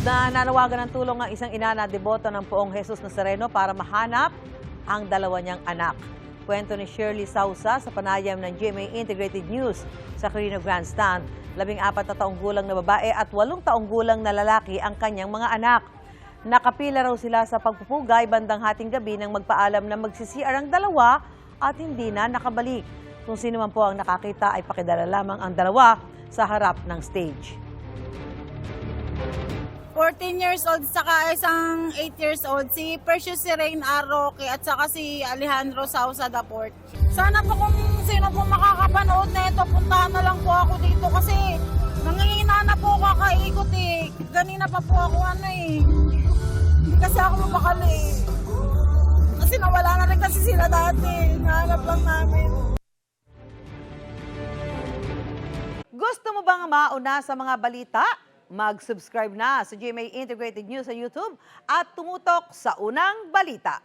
Nananawagan ng tulong ang isang ina na deboto ng Poong Jesus Nazareno para mahanap ang dalawa niyang anak. Kwento ni Shirley Sausa sa panayam ng GMA Integrated News sa Quirino Grandstand. 14 na taong gulang na babae at 8 taong gulang na lalaki ang kanyang mga anak. Nakapila raw sila sa pagpupugay bandang hating gabi nang magpaalam na magsisiar ang dalawa at hindi na nakabalik. Kung sino man po ang nakakita ay pakidala lamang ang dalawa sa harap ng stage. 14 years old saka isang 8 years old, si Precious Rain Arroque at saka si Alejandro Sausa Daport. Sana po kung sino po makakapanood na ito, puntahan na lang po ako dito kasi nangingina na po kakaikot eh. Ganina pa po ako hindi kasi ako mapakali eh. Kasi nawala na rin kasi sila dati, nahanap lang namin. Gusto mo bang mauna sa mga balita? Mag-subscribe na sa GMA Integrated News sa YouTube at tumutok sa unang balita.